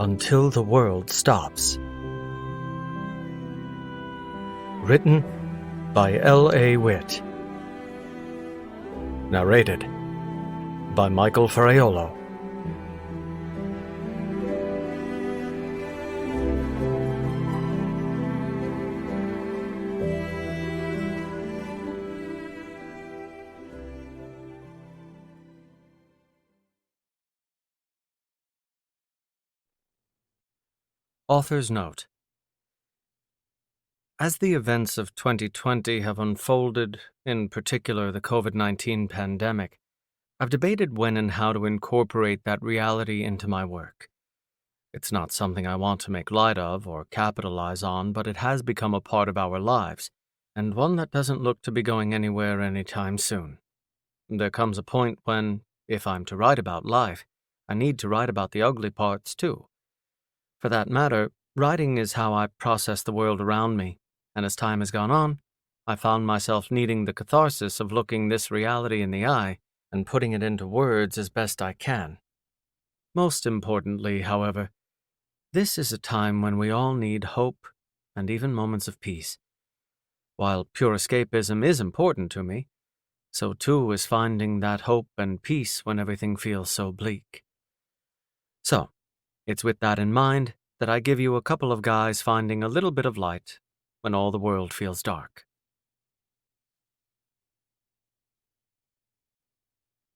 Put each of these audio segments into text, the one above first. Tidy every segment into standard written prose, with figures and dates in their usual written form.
Until the World Stops. Written by L.A. Witt. Narrated by Michael Ferraiuolo. Author's Note. As the events of 2020 have unfolded, in particular the COVID-19 pandemic, I've debated when and how to incorporate that reality into my work. It's not something I want to make light of or capitalize on, but it has become a part of our lives, and one that doesn't look to be going anywhere anytime soon. There comes a point when, if I'm to write about life, I need to write about the ugly parts too. For that matter, writing is how I process the world around me, and as time has gone on, I found myself needing the catharsis of looking this reality in the eye and putting it into words as best I can. Most importantly, however, this is a time when we all need hope and even moments of peace. While pure escapism is important to me, so too is finding that hope and peace when everything feels so bleak. So, it's with that in mind that I give you a couple of guys finding a little bit of light when all the world feels dark.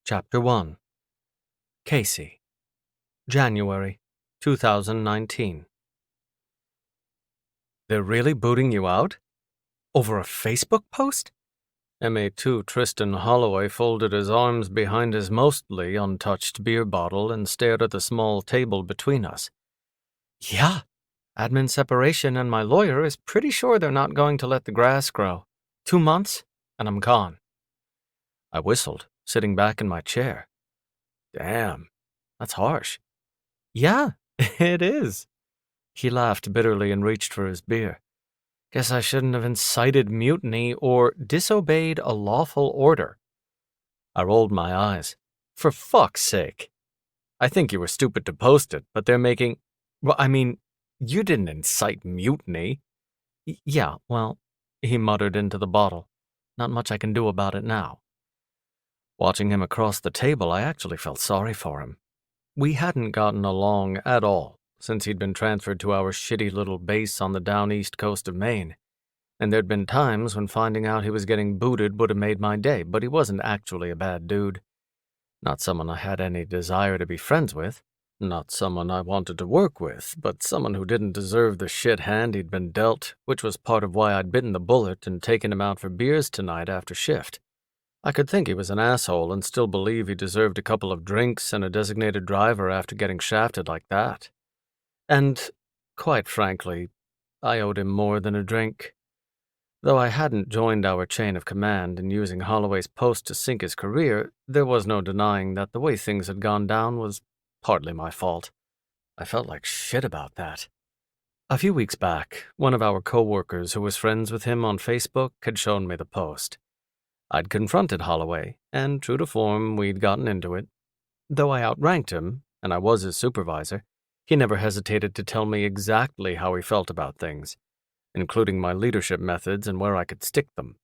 Chapter 1. Casey. January 2019. They're really booting you out? Over a Facebook post? MA2 Tristan Holloway folded his arms behind his mostly untouched beer bottle and stared at the small table between us. Yeah, admin separation and my lawyer is pretty sure they're not going to let the grass grow. 2 months, and I'm gone. I whistled, sitting back in my chair. Damn, that's harsh. Yeah, it is. He laughed bitterly and reached for his beer. Guess I shouldn't have incited mutiny or disobeyed a lawful order. I rolled my eyes. For fuck's sake. I think you were stupid to post it, but they're making... Well, I mean, you didn't incite mutiny. Yeah, well, he muttered into the bottle. Not much I can do about it now. Watching him across the table, I actually felt sorry for him. We hadn't gotten along at all since he'd been transferred to our shitty little base on the down east coast of Maine, and there'd been times when finding out he was getting booted would have made my day, but he wasn't actually a bad dude. Not someone I had any desire to be friends with, not someone I wanted to work with, but someone who didn't deserve the shit hand he'd been dealt, which was part of why I'd bitten the bullet and taken him out for beers tonight after shift. I could think he was an asshole and still believe he deserved a couple of drinks and a designated driver after getting shafted like that. And, quite frankly, I owed him more than a drink. Though I hadn't joined our chain of command in using Holloway's post to sink his career, there was no denying that the way things had gone down was partly my fault. I felt like shit about that. A few weeks back, one of our co-workers who was friends with him on Facebook had shown me the post. I'd confronted Holloway, and true to form, we'd gotten into it. Though I outranked him, and I was his supervisor, he never hesitated to tell me exactly how he felt about things, including my leadership methods and where I could stick them.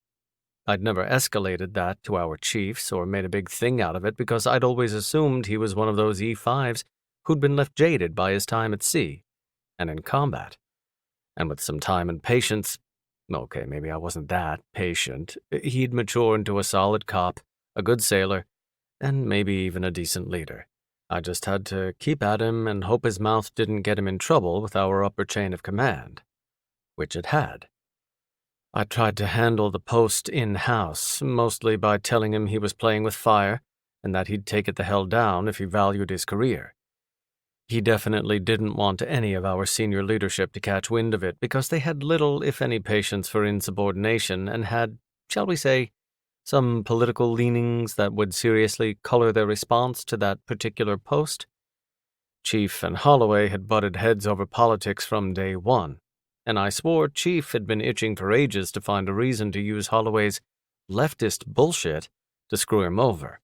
I'd never escalated that to our chiefs or made a big thing out of it because I'd always assumed he was one of those E5s who'd been left jaded by his time at sea and in combat. And with some time and patience, okay, maybe I wasn't that patient, he'd mature into a solid cop, a good sailor, and maybe even a decent leader. I just had to keep at him and hope his mouth didn't get him in trouble with our upper chain of command, which it had. I tried to handle the post in-house, mostly by telling him he was playing with fire and that he'd take it the hell down if he valued his career. He definitely didn't want any of our senior leadership to catch wind of it because they had little, if any, patience for insubordination and had, shall we say, some political leanings that would seriously color their response to that particular post. Chief and Holloway had butted heads over politics from day one, and I swore Chief had been itching for ages to find a reason to use Holloway's leftist bullshit to screw him over.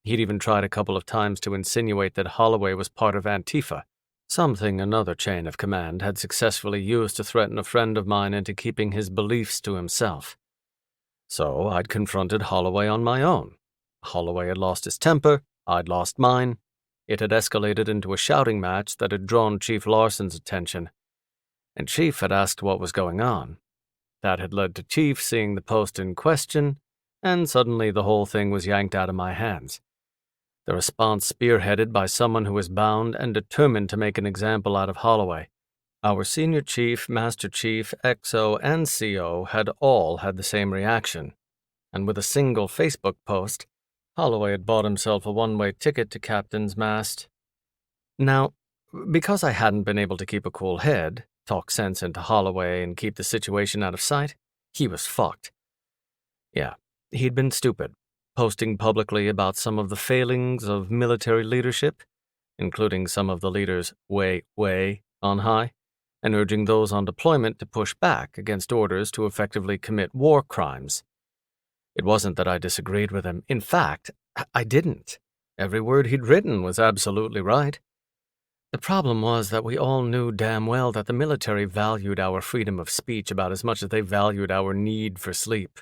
He'd even tried a couple of times to insinuate that Holloway was part of Antifa, something another chain of command had successfully used to threaten a friend of mine into keeping his beliefs to himself. So I'd confronted Holloway on my own. Holloway had lost his temper, I'd lost mine. It had escalated into a shouting match that had drawn Chief Larson's attention, and Chief had asked what was going on. That had led to Chief seeing the post in question, and suddenly the whole thing was yanked out of my hands. The response spearheaded by someone who was bound and determined to make an example out of Holloway. Our senior chief, master chief, XO, and CO had all had the same reaction, and with a single Facebook post, Holloway had bought himself a one-way ticket to Captain's Mast. Now, because I hadn't been able to keep a cool head, talk sense into Holloway, and keep the situation out of sight, he was fucked. Yeah, he'd been stupid, posting publicly about some of the failings of military leadership, including some of the leaders way on high, and urging those on deployment to push back against orders to effectively commit war crimes. It wasn't that I disagreed with him. In fact, I didn't. Every word he'd written was absolutely right. The problem was that we all knew damn well that the military valued our freedom of speech about as much as they valued our need for sleep.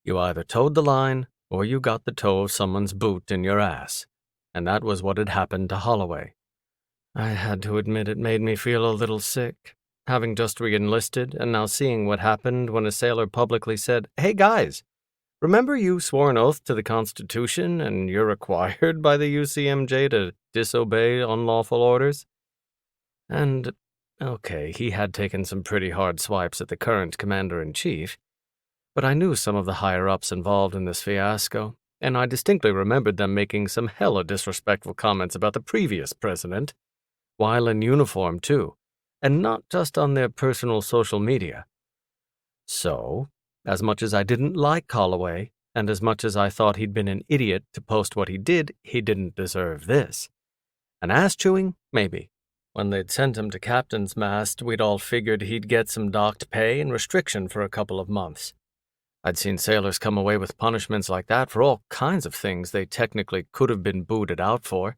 You either towed the line, or you got the toe of someone's boot in your ass. And that was what had happened to Holloway. I had to admit it made me feel a little sick, having just re-enlisted and now seeing what happened when a sailor publicly said, "Hey guys, remember you swore an oath to the Constitution and you're required by the UCMJ to disobey unlawful orders?" And, okay, he had taken some pretty hard swipes at the current commander-in-chief, but I knew some of the higher-ups involved in this fiasco, and I distinctly remembered them making some hella disrespectful comments about the previous president, while in uniform too, and not just on their personal social media. So, as much as I didn't like Holloway, and as much as I thought he'd been an idiot to post what he didn't deserve this. An ass-chewing? Maybe. When they'd sent him to Captain's Mast, we'd all figured he'd get some docked pay and restriction for a couple of months. I'd seen sailors come away with punishments like that for all kinds of things they technically could have been booted out for.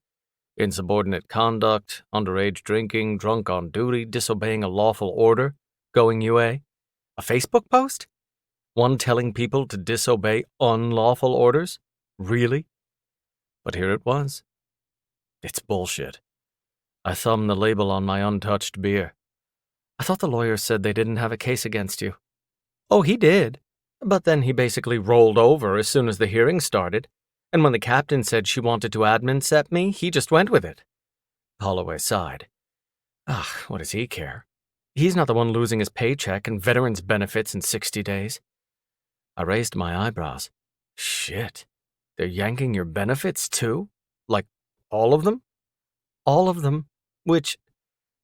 Insubordinate conduct, underage drinking, drunk on duty, disobeying a lawful order, going UA. A Facebook post? One telling people to disobey unlawful orders? Really? But here it was. It's bullshit. I thumbed the label on my untouched beer. I thought the lawyer said they didn't have a case against you. Oh, he did. But then he basically rolled over as soon as the hearing started, and when the captain said she wanted to admin set me, he just went with it. Holloway sighed. What does he care? He's not the one losing his paycheck and veterans' benefits in 60 days. I raised my eyebrows. Shit, they're yanking your benefits too? Like, all of them? All of them, which...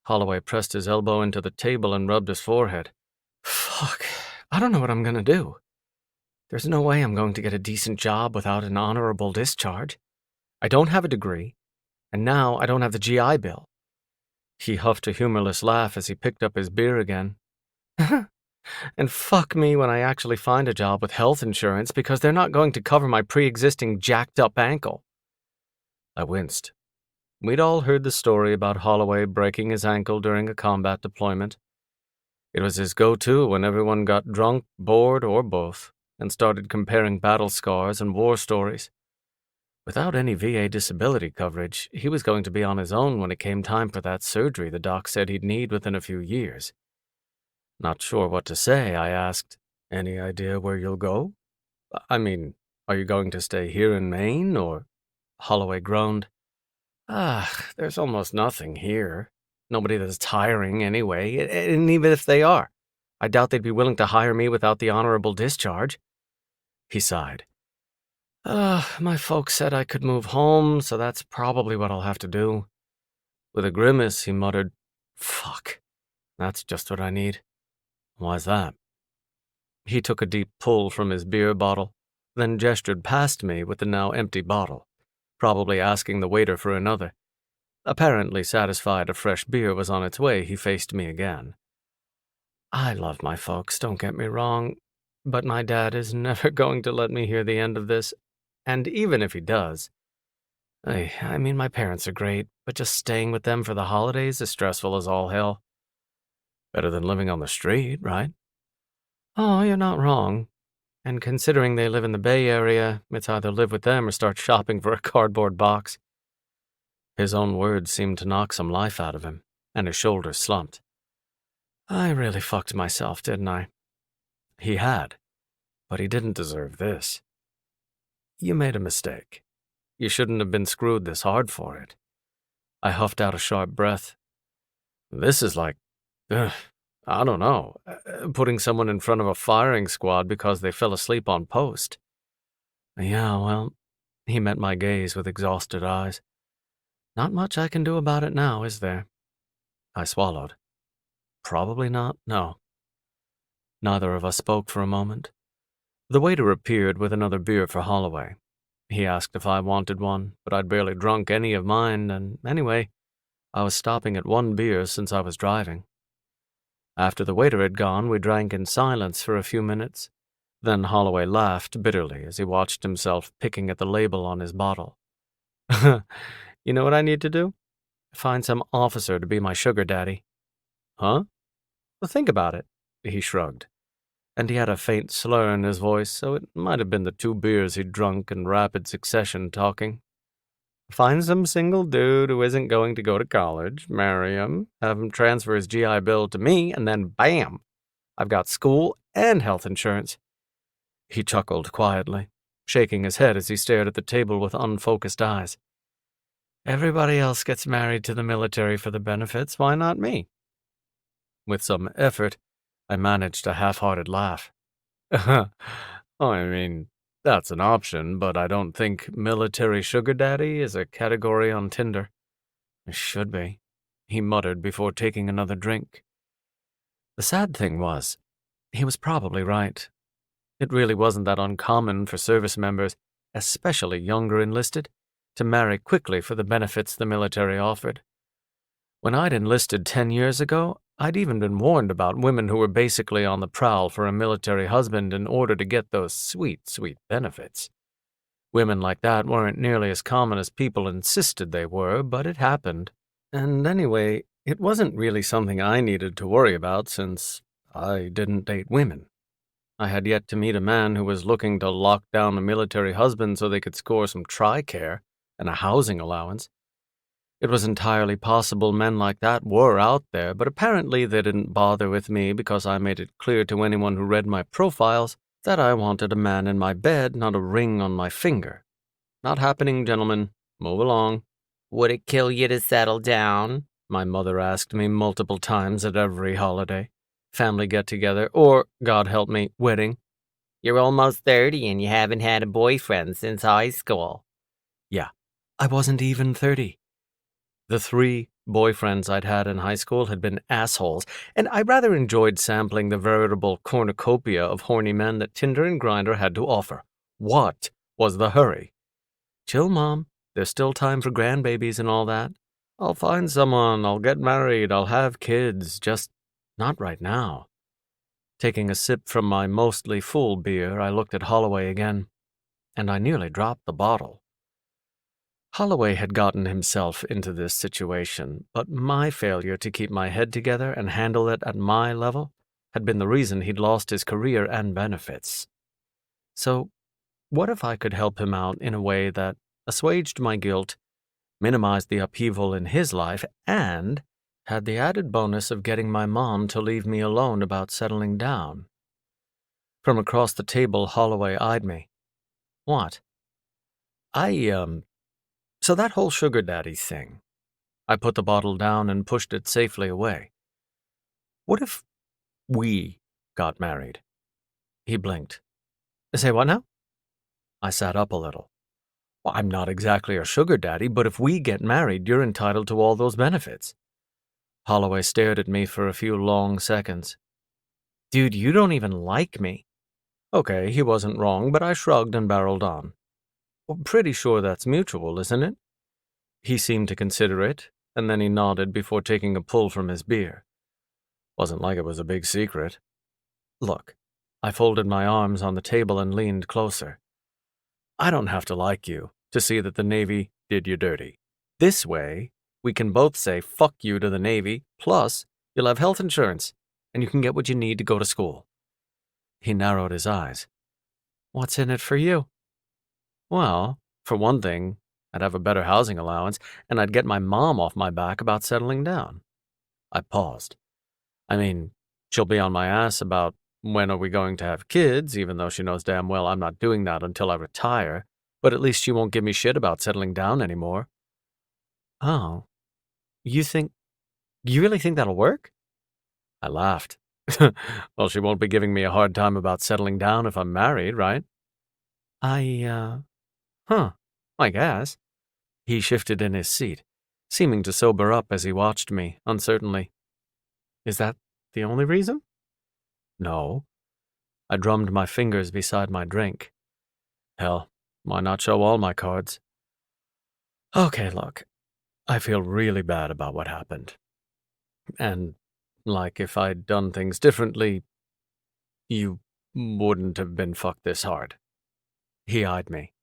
Holloway pressed his elbow into the table and rubbed his forehead. Fuck, I don't know what I'm gonna do. There's no way I'm going to get a decent job without an honorable discharge. I don't have a degree, and now I don't have the GI Bill. He huffed a humorless laugh as he picked up his beer again. And fuck me when I actually find a job with health insurance because they're not going to cover my pre-existing jacked-up ankle. I winced. We'd all heard the story about Holloway breaking his ankle during a combat deployment. It was his go-to when everyone got drunk, bored, or both, and started comparing battle scars and war stories. Without any VA disability coverage, he was going to be on his own when it came time for that surgery the doc said he'd need within a few years. Not sure what to say, I asked, "Any idea where you'll go? I mean, are you going to stay here in Maine, or—" Holloway groaned. There's almost nothing here. Nobody that's hiring anyway, and even if they are, I doubt they'd be willing to hire me without the honorable discharge. He sighed. My folks said I could move home, so that's probably what I'll have to do. With a grimace, he muttered, "Fuck, that's just what I need." Why's that? He took a deep pull from his beer bottle, then gestured past me with the now empty bottle, probably asking the waiter for another. Apparently satisfied a fresh beer was on its way, he faced me again. I love my folks, don't get me wrong, but my dad is never going to let me hear the end of this, and even if he does, I mean, my parents are great, but just staying with them for the holidays is stressful as all hell. Better than living on the street, right? Oh, you're not wrong. And considering they live in the Bay Area, it's either live with them or start shopping for a cardboard box. His own words seemed to knock some life out of him, and his shoulders slumped. I really fucked myself, didn't I? He had, but he didn't deserve this. You made a mistake. You shouldn't have been screwed this hard for it. I huffed out a sharp breath. This is like, I don't know, putting someone in front of a firing squad because they fell asleep on post. Yeah, well, he met my gaze with exhausted eyes. Not much I can do about it now, is there? I swallowed. Probably not, no. Neither of us spoke for a moment. The waiter appeared with another beer for Holloway. He asked if I wanted one, but I'd barely drunk any of mine, and anyway, I was stopping at one beer since I was driving. After the waiter had gone, we drank in silence for a few minutes. Then Holloway laughed bitterly as he watched himself picking at the label on his bottle. You know what I need to do? Find some officer to be my sugar daddy. Huh? Well, think about it, he shrugged. And he had a faint slur in his voice, so it might have been the 2 beers he'd drunk in rapid succession talking. Find some single dude who isn't going to go to college, marry him, have him transfer his GI Bill to me, and then bam! I've got school and health insurance. He chuckled quietly, shaking his head as he stared at the table with unfocused eyes. Everybody else gets married to the military for the benefits, why not me? With some effort, I managed a half-hearted laugh. I mean, that's an option, but I don't think military sugar daddy is a category on Tinder. It should be, he muttered before taking another drink. The sad thing was, he was probably right. It really wasn't that uncommon for service members, especially younger enlisted, to marry quickly for the benefits the military offered. When I'd enlisted 10 years ago, I'd even been warned about women who were basically on the prowl for a military husband in order to get those sweet, sweet benefits. Women like that weren't nearly as common as people insisted they were, but it happened. And anyway, it wasn't really something I needed to worry about since I didn't date women. I had yet to meet a man who was looking to lock down a military husband so they could score some TRICARE and a housing allowance. It was entirely possible men like that were out there, but apparently they didn't bother with me because I made it clear to anyone who read my profiles that I wanted a man in my bed, not a ring on my finger. Not happening, gentlemen. Move along. Would it kill you to settle down? My mother asked me multiple times at every holiday, family get-together, or, God help me, wedding. You're almost 30 and you haven't had a boyfriend since high school. Yeah, I wasn't even 30. The 3 boyfriends I'd had in high school had been assholes, and I rather enjoyed sampling the veritable cornucopia of horny men that Tinder and Grindr had to offer. What was the hurry? Chill, Mom. There's still time for grandbabies and all that. I'll find someone, I'll get married, I'll have kids, just not right now. Taking a sip from my mostly full beer, I looked at Holloway again, and I nearly dropped the bottle. Holloway had gotten himself into this situation, but my failure to keep my head together and handle it at my level had been the reason he'd lost his career and benefits. So, what if I could help him out in a way that assuaged my guilt, minimized the upheaval in his life, and had the added bonus of getting my mom to leave me alone about settling down? From across the table, Holloway eyed me. What? So that whole sugar daddy thing. I put the bottle down and pushed it safely away. What if we got married? He blinked. Say what now? I sat up a little. Well, I'm not exactly a sugar daddy, but if we get married, you're entitled to all those benefits. Holloway stared at me for a few long seconds. Dude, you don't even like me. Okay, he wasn't wrong, but I shrugged and barreled on. Well, pretty sure that's mutual, isn't it? He seemed to consider it, and then he nodded before taking a pull from his beer. Wasn't like it was a big secret. Look, I folded my arms on the table and leaned closer. I don't have to like you to see that the Navy did you dirty. This way, we can both say fuck you to the Navy, plus you'll have health insurance, and you can get what you need to go to school. He narrowed his eyes. What's in it for you? Well, for one thing, I'd have a better housing allowance, and I'd get my mom off my back about settling down. I paused. I mean, she'll be on my ass about when are we going to have kids, even though she knows damn well I'm not doing that until I retire, but at least she won't give me shit about settling down anymore. Oh, you really think that'll work? I laughed. Well, she won't be giving me a hard time about settling down if I'm married, right? Huh, I guess. He shifted in his seat, seeming to sober up as he watched me, uncertainly. Is that the only reason? No. I drummed my fingers beside my drink. Hell, why not show all my cards? Okay, look, I feel really bad about what happened. And, like, if I'd done things differently, you wouldn't have been fucked this hard. He eyed me.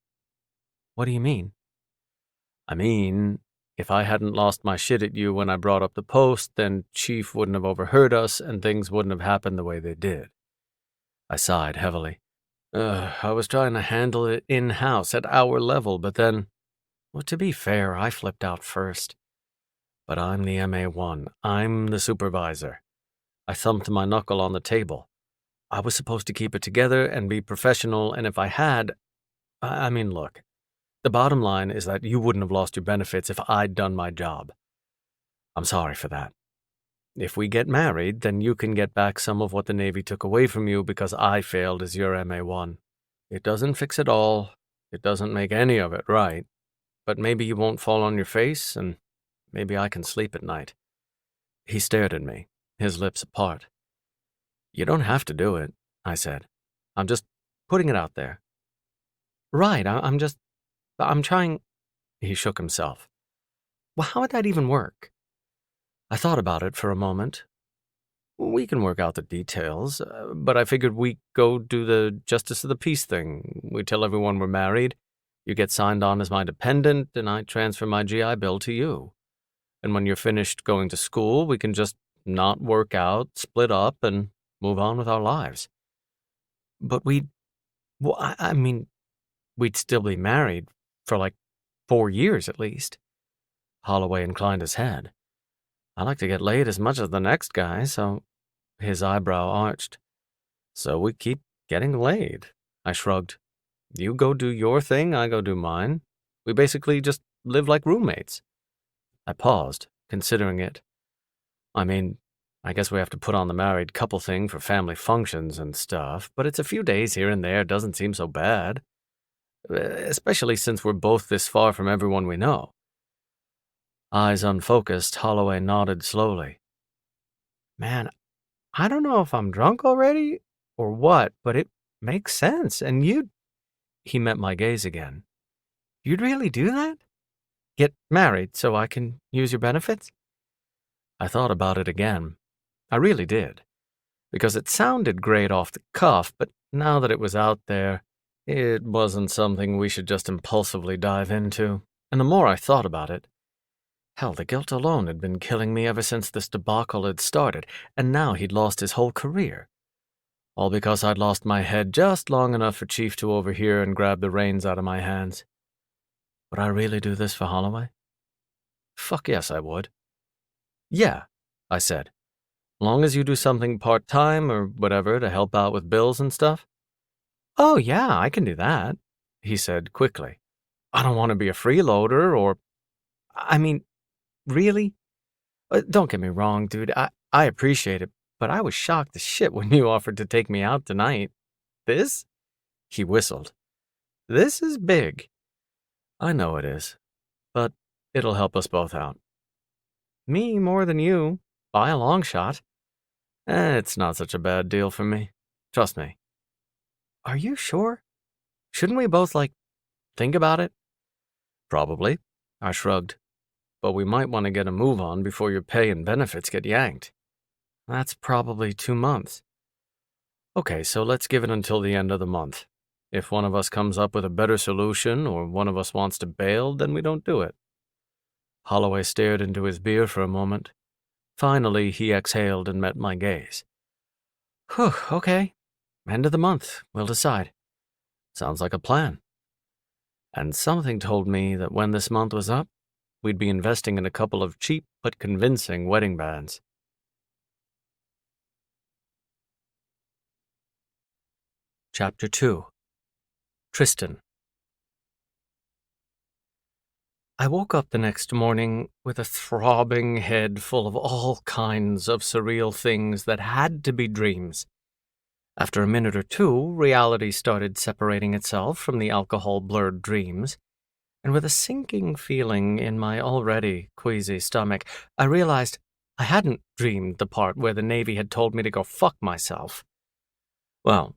What do you mean? I mean, if I hadn't lost my shit at you when I brought up the post, then Chief wouldn't have overheard us and things wouldn't have happened the way they did. I sighed heavily. I was trying to handle it in-house at our level, but then, well, to be fair, I flipped out first. But I'm the MA1. I'm the supervisor. I thumped my knuckle on the table. I was supposed to keep it together and be professional, and if I had, I mean, look, the bottom line is that you wouldn't have lost your benefits if I'd done my job. I'm sorry for that. If we get married, then you can get back some of what the Navy took away from you because I failed as your MA1. It doesn't fix it all. It doesn't make any of it right. But maybe you won't fall on your face, and maybe I can sleep at night. He stared at me, his lips apart. You don't have to do it, I said. I'm just putting it out there. Right, I'm trying. He shook himself. Well, how would that even work? I thought about it for a moment. We can work out the details, but I figured we go do the Justice of the Peace thing. We tell everyone we're married. You get signed on as my dependent, and I transfer my GI Bill to you. And when you're finished going to school, we can just not work out, split up, and move on with our lives. But I mean, we'd still be married for like 4 years at least. Holloway inclined his head. I like to get laid as much as the next guy, so his eyebrow arched. So we keep getting laid. I shrugged. You go do your thing, I go do mine. We basically just live like roommates. I paused, considering it. I mean, I guess we have to put on the married couple thing for family functions and stuff, but it's a few days here and there, doesn't seem so bad. Especially since we're both this far from everyone we know. Eyes unfocused, Holloway nodded slowly. Man, I don't know if I'm drunk already or what, but it makes sense, and He met my gaze again. You'd really do that? Get married so I can use your benefits? I thought about it again. I really did. Because it sounded great off the cuff, but now that it was out there, it wasn't something we should just impulsively dive into. And the more I thought about it, hell, the guilt alone had been killing me ever since this debacle had started, and now he'd lost his whole career. All because I'd lost my head just long enough for Chief to overhear and grab the reins out of my hands. Would I really do this for Holloway? Fuck yes, I would. Yeah, I said. Long as you do something part-time or whatever to help out with bills and stuff. Oh yeah, I can do that, he said quickly. I don't want to be a freeloader or... I mean, really? Don't get me wrong, dude. I appreciate it, but I was shocked as shit when you offered to take me out tonight. This? He whistled. This is big. I know it is, but it'll help us both out. Me more than you, by a long shot. It's not such a bad deal for me. Trust me. Are you sure? Shouldn't we both, think about it? Probably, I shrugged. But we might want to get a move on before your pay and benefits get yanked. That's probably 2 months. Okay, so let's give it until the end of the month. If one of us comes up with a better solution or one of us wants to bail, then we don't do it. Holloway stared into his beer for a moment. Finally, he exhaled and met my gaze. Whew, okay. End of the month. We'll decide. Sounds like a plan. And something told me that when this month was up, we'd be investing in a couple of cheap but convincing wedding bands. Chapter 2. Tristan. I woke up the next morning with a throbbing head full of all kinds of surreal things that had to be dreams. After a minute or two, reality started separating itself from the alcohol-blurred dreams, and with a sinking feeling in my already queasy stomach, I realized I hadn't dreamed the part where the Navy had told me to go fuck myself. Well,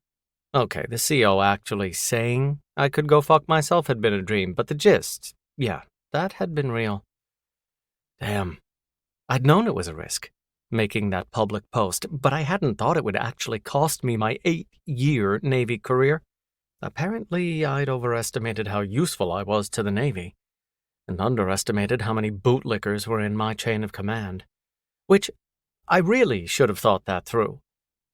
okay, the CO actually saying I could go fuck myself had been a dream, but the gist, yeah, that had been real. Damn. I'd known it was a risk, making that public post, but I hadn't thought it would actually cost me my 8-year Navy career. Apparently, I'd overestimated how useful I was to the Navy, and underestimated how many bootlickers were in my chain of command. Which, I really should have thought that through.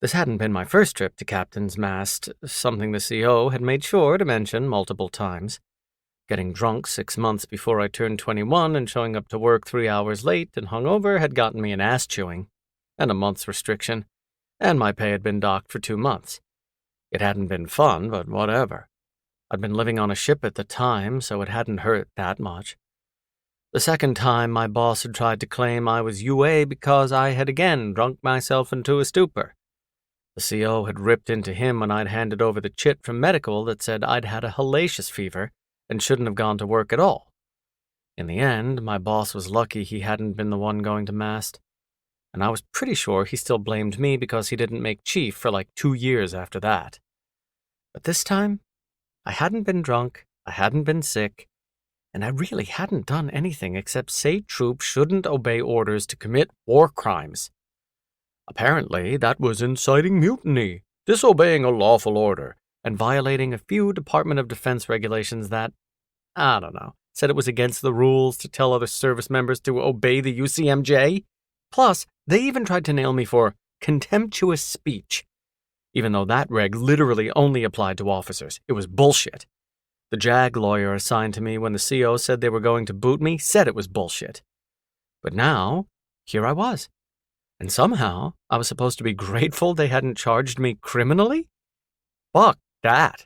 This hadn't been my first trip to Captain's Mast, something the CO had made sure to mention multiple times. Getting drunk 6 months before I turned 21 and showing up to work 3 hours late and hungover had gotten me an ass-chewing, and a month's restriction, and my pay had been docked for 2 months. It hadn't been fun, but whatever. I'd been living on a ship at the time, so it hadn't hurt that much. The second time, my boss had tried to claim I was UA because I had again drunk myself into a stupor. The CO had ripped into him when I'd handed over the chit from medical that said I'd had a hellacious fever and shouldn't have gone to work at all. In the end, my boss was lucky he hadn't been the one going to mast, and I was pretty sure he still blamed me because he didn't make chief for like 2 years after that. But this time, I hadn't been drunk, I hadn't been sick, and I really hadn't done anything except say troops shouldn't obey orders to commit war crimes. Apparently, that was inciting mutiny, disobeying a lawful order, and violating a few Department of Defense regulations that, I don't know, said it was against the rules to tell other service members to obey the UCMJ. Plus, they even tried to nail me for contemptuous speech, even though that reg literally only applied to officers. It was bullshit. The JAG lawyer assigned to me when the CO said they were going to boot me said it was bullshit. But now, here I was. And somehow, I was supposed to be grateful they hadn't charged me criminally? Fuck that.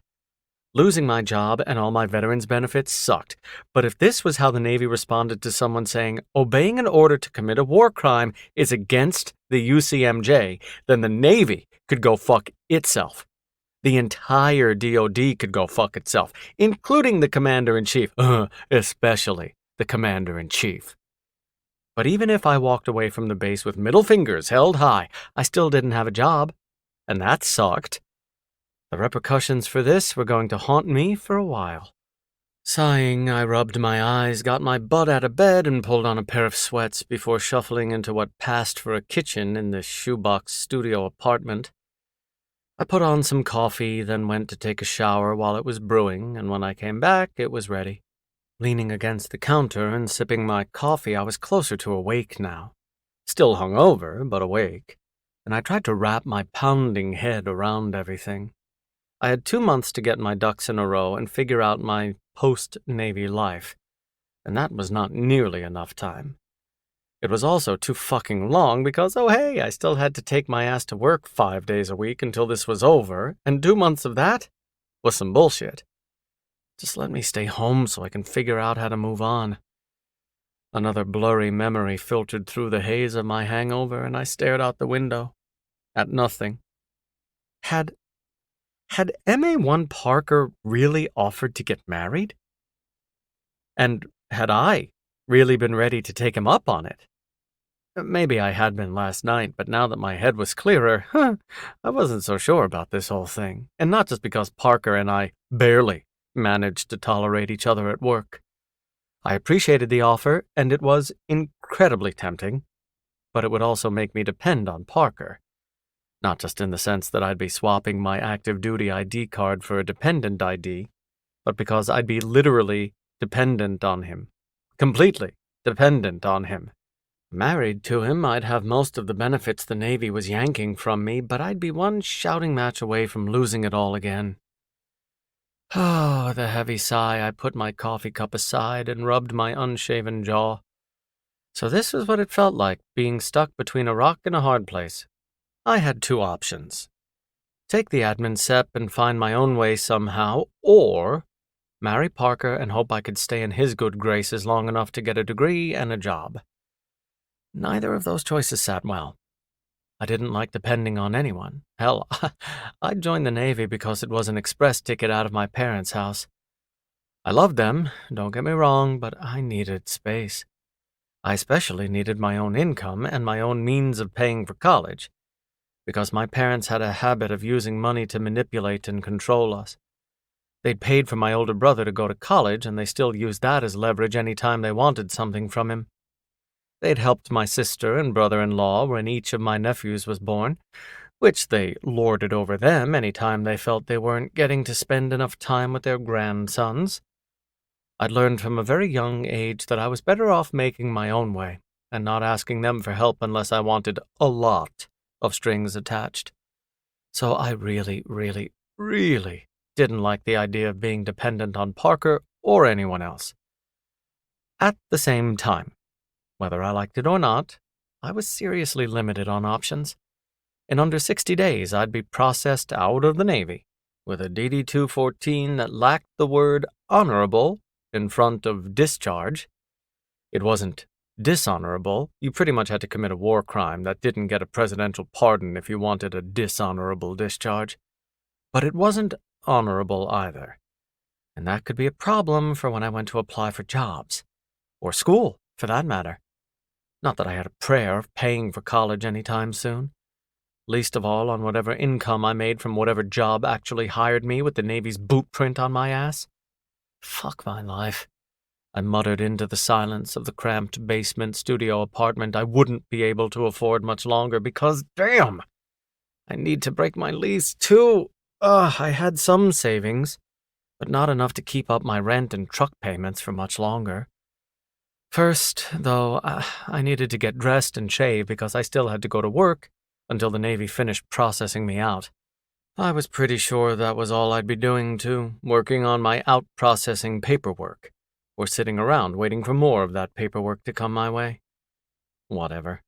Losing my job and all my veterans' benefits sucked, but if this was how the Navy responded to someone saying obeying an order to commit a war crime is against the UCMJ, then the Navy could go fuck itself. The entire DoD could go fuck itself, including the Commander-in-Chief, especially the Commander-in-Chief. But even if I walked away from the base with middle fingers held high, I still didn't have a job, and that sucked. The repercussions for this were going to haunt me for a while. Sighing, I rubbed my eyes, got my butt out of bed, and pulled on a pair of sweats before shuffling into what passed for a kitchen in the shoebox studio apartment. I put on some coffee, then went to take a shower while it was brewing, and when I came back, it was ready. Leaning against the counter and sipping my coffee, I was closer to awake now. Still hungover, but awake, and I tried to wrap my pounding head around everything. I had 2 months to get my ducks in a row and figure out my post-Navy life, and that was not nearly enough time. It was also too fucking long because, oh hey, I still had to take my ass to work 5 days a week until this was over, and 2 months of that was some bullshit. Just let me stay home so I can figure out how to move on. Another blurry memory filtered through the haze of my hangover, and I stared out the window. At nothing. Had MA1 Parker really offered to get married? And had I really been ready to take him up on it? Maybe I had been last night, but now that my head was clearer, I wasn't so sure about this whole thing. And not just because Parker and I barely managed to tolerate each other at work. I appreciated the offer, and it was incredibly tempting, but it would also make me depend on Parker. Not just in the sense that I'd be swapping my active duty ID card for a dependent ID, but because I'd be literally dependent on him. Completely dependent on him. Married to him, I'd have most of the benefits the Navy was yanking from me, but I'd be one shouting match away from losing it all again. Oh, with a heavy sigh, I put my coffee cup aside and rubbed my unshaven jaw. So this was what it felt like, being stuck between a rock and a hard place. I had two options. Take the admin SEP and find my own way somehow, or marry Parker and hope I could stay in his good graces long enough to get a degree and a job. Neither of those choices sat well. I didn't like depending on anyone. Hell, I'd joined the Navy because it was an express ticket out of my parents' house. I loved them, don't get me wrong, but I needed space. I especially needed my own income and my own means of paying for college, because my parents had a habit of using money to manipulate and control us. They'd paid for my older brother to go to college, and they still used that as leverage any time they wanted something from him. They'd helped my sister and brother-in-law when each of my nephews was born, which they lorded over them any time they felt they weren't getting to spend enough time with their grandsons. I'd learned from a very young age that I was better off making my own way and not asking them for help unless I wanted a lot of strings attached. So I really, really, really didn't like the idea of being dependent on Parker or anyone else. At the same time, whether I liked it or not, I was seriously limited on options. In under 60 days, I'd be processed out of the Navy with a DD-214 that lacked the word honorable in front of discharge. It wasn't dishonorable. You pretty much had to commit a war crime that didn't get a presidential pardon if you wanted a dishonorable discharge. But it wasn't honorable either. And that could be a problem for when I went to apply for jobs. Or school, for that matter. Not that I had a prayer of paying for college any time soon. Least of all on whatever income I made from whatever job actually hired me with the Navy's boot print on my ass. Fuck my life, I muttered into the silence of the cramped basement studio apartment I wouldn't be able to afford much longer because, damn, I need to break my lease too. I had some savings, but not enough to keep up my rent and truck payments for much longer. First, though, I needed to get dressed and shave because I still had to go to work until the Navy finished processing me out. I was pretty sure that was all I'd be doing, too, working on my out-processing paperwork, or sitting around waiting for more of that paperwork to come my way. Whatever.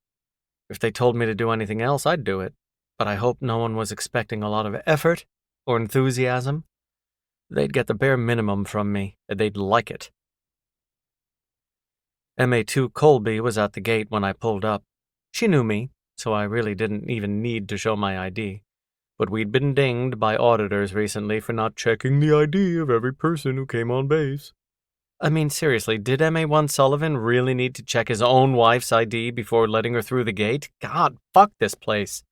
If they told me to do anything else, I'd do it, but I hope no one was expecting a lot of effort or enthusiasm. They'd get the bare minimum from me, and they'd like it. MA2 Colby was at the gate when I pulled up. She knew me, so I really didn't even need to show my ID. But we'd been dinged by auditors recently for not checking the ID of every person who came on base. I mean, seriously, did MA1 Sullivan really need to check his own wife's ID before letting her through the gate? God, fuck this place.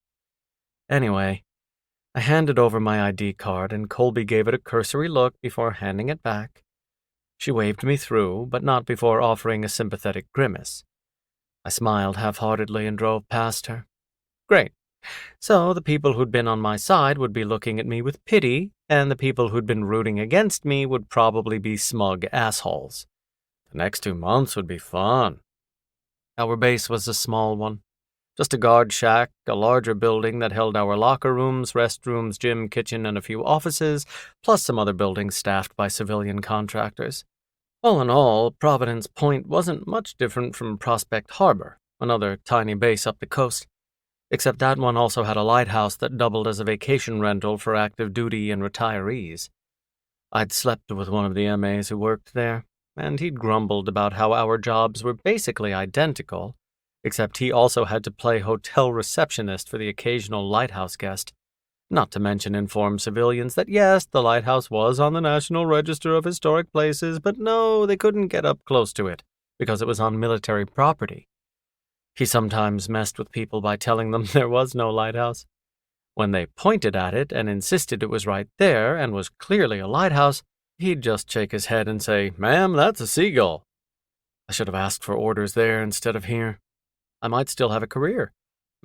Anyway, I handed over my ID card and Colby gave it a cursory look before handing it back. She waved me through, but not before offering a sympathetic grimace. I smiled half-heartedly and drove past her. Great. So the people who'd been on my side would be looking at me with pity, and the people who'd been rooting against me would probably be smug assholes. The next 2 months would be fun. Our base was a small one. Just a guard shack, a larger building that held our locker rooms, restrooms, gym, kitchen, and a few offices, plus some other buildings staffed by civilian contractors. All in all, Providence Point wasn't much different from Prospect Harbor, another tiny base up the coast, except that one also had a lighthouse that doubled as a vacation rental for active duty and retirees. I'd slept with one of the MAs who worked there, and he'd grumbled about how our jobs were basically identical, except he also had to play hotel receptionist for the occasional lighthouse guest, not to mention inform civilians that yes, the lighthouse was on the National Register of Historic Places, but no, they couldn't get up close to it because it was on military property. He sometimes messed with people by telling them there was no lighthouse. When they pointed at it and insisted it was right there and was clearly a lighthouse, he'd just shake his head and say, "Ma'am, that's a seagull." I should have asked for orders there instead of here. I might still have a career.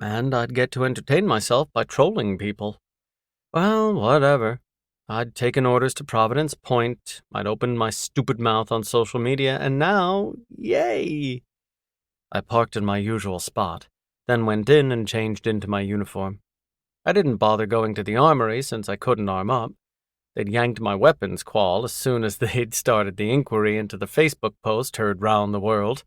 And I'd get to entertain myself by trolling people. Well, whatever. I'd taken orders to Providence Point, I'd opened my stupid mouth on social media, and now, yay! I parked in my usual spot, then went in and changed into my uniform. I didn't bother going to the armory since I couldn't arm up. They'd yanked my weapons qual as soon as they'd started the inquiry into the Facebook post heard round the world.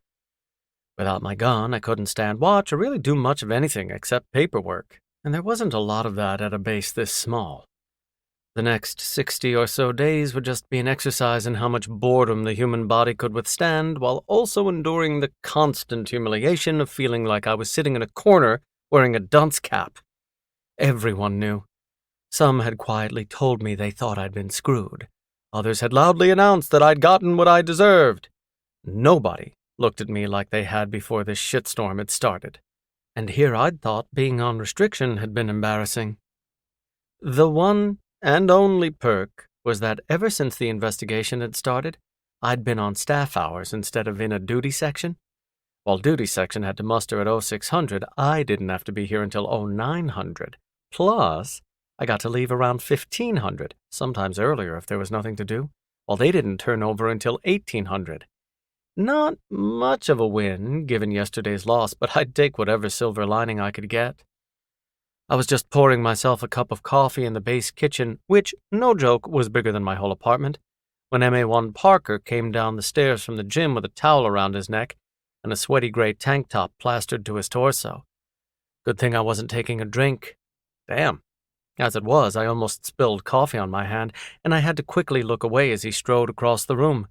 Without my gun, I couldn't stand watch or really do much of anything except paperwork, and there wasn't a lot of that at a base this small. The next 60 or so days would just be an exercise in how much boredom the human body could withstand, while also enduring the constant humiliation of feeling like I was sitting in a corner wearing a dunce cap. Everyone knew. Some had quietly told me they thought I'd been screwed. Others had loudly announced that I'd gotten what I deserved. Nobody looked at me like they had before this shitstorm had started. And here I'd thought being on restriction had been embarrassing. The one and only perk was that ever since the investigation had started, I'd been on staff hours instead of in a duty section. While duty section had to muster at 0600, I didn't have to be here until 0900. Plus, I got to leave around 1500, sometimes earlier if there was nothing to do, while they didn't turn over until 1800. Not much of a win, given yesterday's loss, but I'd take whatever silver lining I could get. I was just pouring myself a cup of coffee in the base kitchen, which, no joke, was bigger than my whole apartment, when MA1 Parker came down the stairs from the gym with a towel around his neck and a sweaty gray tank top plastered to his torso. Good thing I wasn't taking a drink. Damn. As it was, I almost spilled coffee on my hand, and I had to quickly look away as he strode across the room.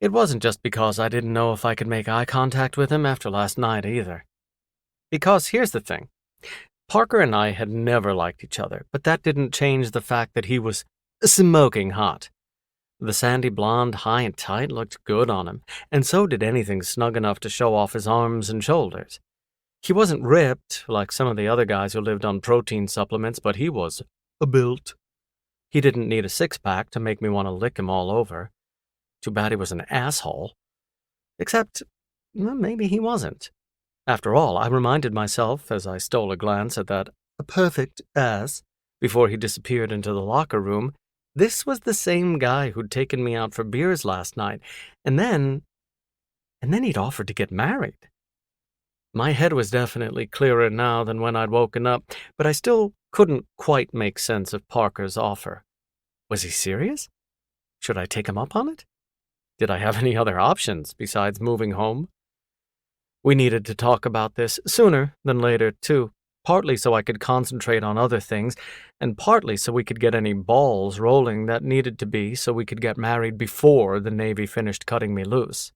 It wasn't just because I didn't know if I could make eye contact with him after last night, either. Because here's the thing. Parker and I had never liked each other, but that didn't change the fact that he was smoking hot. The sandy blonde high and tight looked good on him, and so did anything snug enough to show off his arms and shoulders. He wasn't ripped, like some of the other guys who lived on protein supplements, but he was built. He didn't need a six-pack to make me want to lick him all over. Too bad he was an asshole. Except, well, maybe he wasn't. After all, I reminded myself, as I stole a glance at that perfect ass before he disappeared into the locker room, this was the same guy who'd taken me out for beers last night, and then he'd offered to get married. My head was definitely clearer now than when I'd woken up, but I still couldn't quite make sense of Parker's offer. Was he serious? Should I take him up on it? Did I have any other options besides moving home? We needed to talk about this sooner than later, too, partly so I could concentrate on other things, and partly so we could get any balls rolling that needed to be so we could get married before the Navy finished cutting me loose.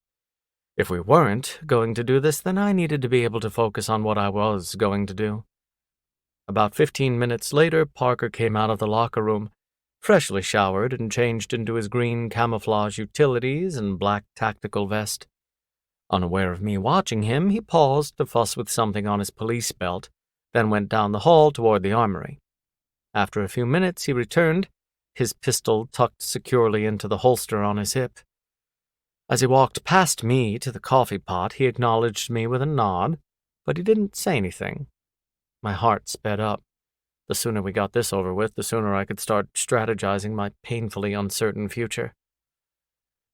If we weren't going to do this, then I needed to be able to focus on what I was going to do. About 15 minutes later, Parker came out of the locker room, freshly showered and changed into his green camouflage utilities and black tactical vest. Unaware of me watching him, he paused to fuss with something on his police belt, then went down the hall toward the armory. After a few minutes, he returned, his pistol tucked securely into the holster on his hip. As he walked past me to the coffee pot, he acknowledged me with a nod, but he didn't say anything. My heart sped up. The sooner we got this over with, the sooner I could start strategizing my painfully uncertain future.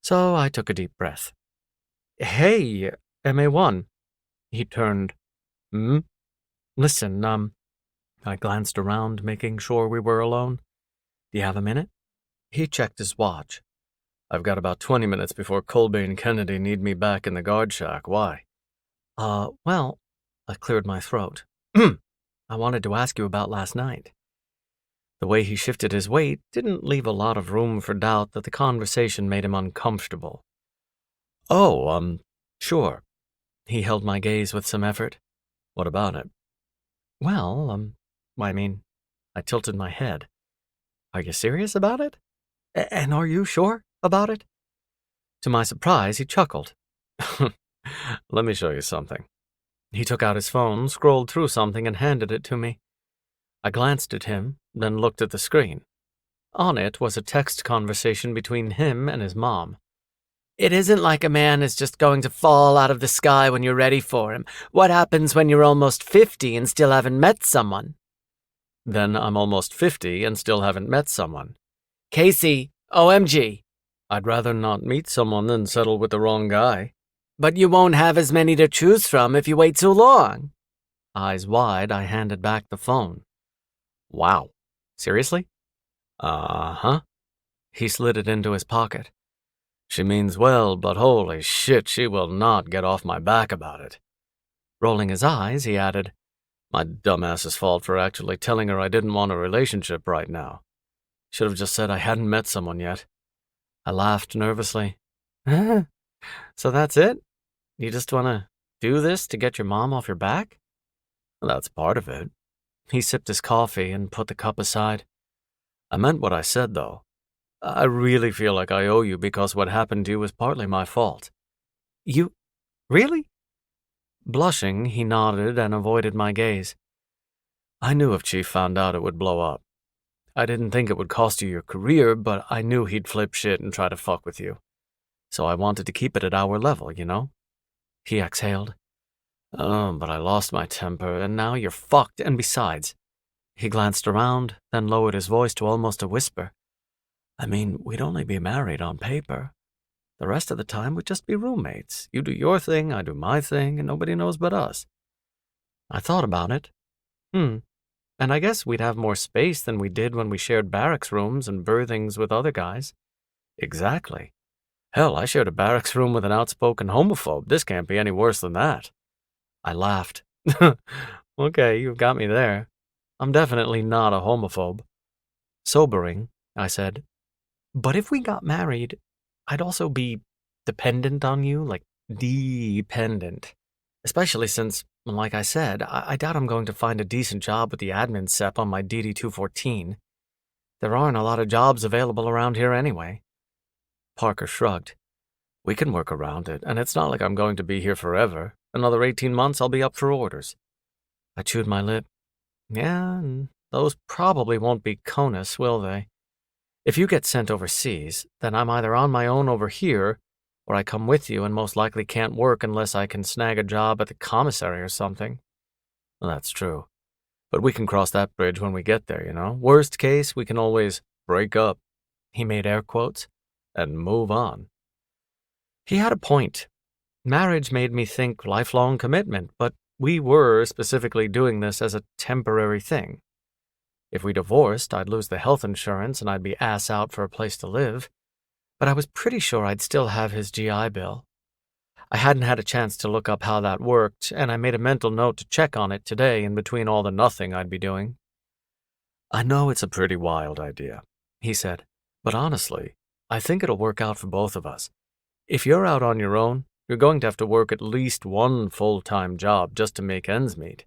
So I took a deep breath. Hey, MA1. He turned. Listen, I glanced around, making sure we were alone. Do you have a minute? He checked his watch. I've got about 20 minutes before Colby and Kennedy need me back in the guard shack. Why? Well, I cleared my throat. I wanted to ask you about last night. The way he shifted his weight didn't leave a lot of room for doubt that the conversation made him uncomfortable. Oh, sure. He held my gaze with some effort. What about it? Well, I tilted my head. Are you serious about it? And are you sure about it? To my surprise, he chuckled. Let me show you something. He took out his phone, scrolled through something, and handed it to me. I glanced at him, then looked at the screen. On it was a text conversation between him and his mom. It isn't like a man is just going to fall out of the sky when you're ready for him. What happens when you're almost 50 and still haven't met someone? Then I'm almost 50 and still haven't met someone. Casey, OMG. I'd rather not meet someone than settle with the wrong guy. But you won't have as many to choose from if you wait too long. Eyes wide, I handed back the phone. Wow. Seriously? Uh-huh. He slid it into his pocket. She means well, but holy shit, she will not get off my back about it. Rolling his eyes, he added, my dumbass's fault for actually telling her I didn't want a relationship right now. Should have just said I hadn't met someone yet. I laughed nervously. So that's it? You just want to do this to get your mom off your back? Well, that's part of it. He sipped his coffee and put the cup aside. I meant what I said, though. I really feel like I owe you because what happened to you was partly my fault. You? Really? Blushing, he nodded and avoided my gaze. I knew if Chief found out it would blow up. I didn't think it would cost you your career, but I knew he'd flip shit and try to fuck with you. So I wanted to keep it at our level, you know? He exhaled. Oh, but I lost my temper, and now you're fucked, and besides. He glanced around, then lowered his voice to almost a whisper. I mean, we'd only be married on paper. The rest of the time we'd just be roommates. You do your thing, I do my thing, and nobody knows but us. I thought about it. And I guess we'd have more space than we did when we shared barracks rooms and berthings with other guys. Exactly. Hell, I shared a barracks room with an outspoken homophobe. This can't be any worse than that. I laughed. Okay, you've got me there. I'm definitely not a homophobe. Sobering, I said. But if we got married, I'd also be dependent on you, like dependent. Especially since, like I said, I doubt I'm going to find a decent job with the admin SEP on my DD-214. There aren't a lot of jobs available around here anyway. Parker shrugged. We can work around it, and it's not like I'm going to be here forever. Another 18 months, I'll be up for orders. I chewed my lip. Yeah, and those probably won't be CONUS, will they? If you get sent overseas, then I'm either on my own over here, or I come with you and most likely can't work unless I can snag a job at the commissary or something. Well, that's true. But we can cross that bridge when we get there, you know? Worst case, we can always break up. He made air quotes. And move on. He had a point. Marriage made me think lifelong commitment, but we were specifically doing this as a temporary thing. If we divorced, I'd lose the health insurance and I'd be ass out for a place to live, but I was pretty sure I'd still have his GI Bill. I hadn't had a chance to look up how that worked, and I made a mental note to check on it today in between all the nothing I'd be doing. I know it's a pretty wild idea, he said, but honestly, I think it'll work out for both of us. If you're out on your own, you're going to have to work at least one full-time job just to make ends meet.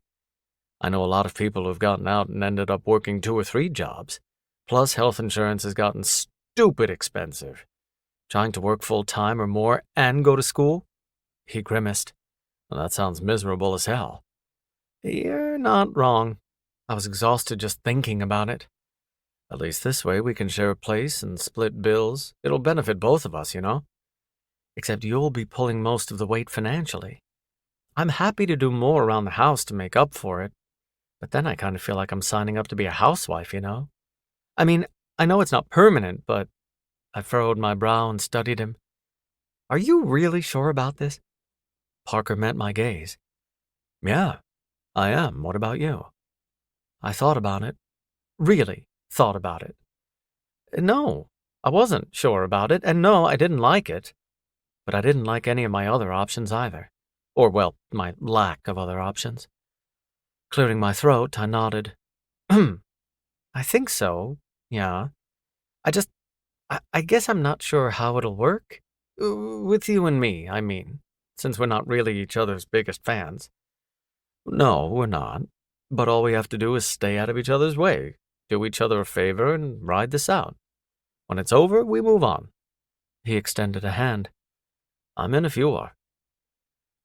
I know a lot of people who've gotten out and ended up working 2 or 3 jobs. Plus, health insurance has gotten stupid expensive. Trying to work full-time or more and go to school? He grimaced. Well, that sounds miserable as hell. You're not wrong. I was exhausted just thinking about it. At least this way we can share a place and split bills. It'll benefit both of us, you know? Except you'll be pulling most of the weight financially. I'm happy to do more around the house to make up for it, but then I kind of feel like I'm signing up to be a housewife, you know? I mean, I know it's not permanent, but I furrowed my brow and studied him. Are you really sure about this? Parker met my gaze. Yeah, I am. What about you? I thought about it. Really thought about it. No, I wasn't sure about it, and no, I didn't like it. But I didn't like any of my other options either. Or, well, my lack of other options. Clearing my throat, I nodded. I think so, yeah. I guess I'm not sure how it'll work. With you and me, I mean, since we're not really each other's biggest fans. No, we're not. But all we have to do is stay out of each other's way, do each other a favor, and ride this out. When it's over, we move on. He extended a hand. I'm in if you are.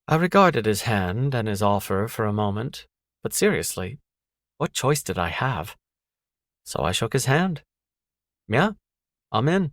I regarded his hand and his offer for a moment, but seriously, what choice did I have? So I shook his hand. Yeah, I'm in.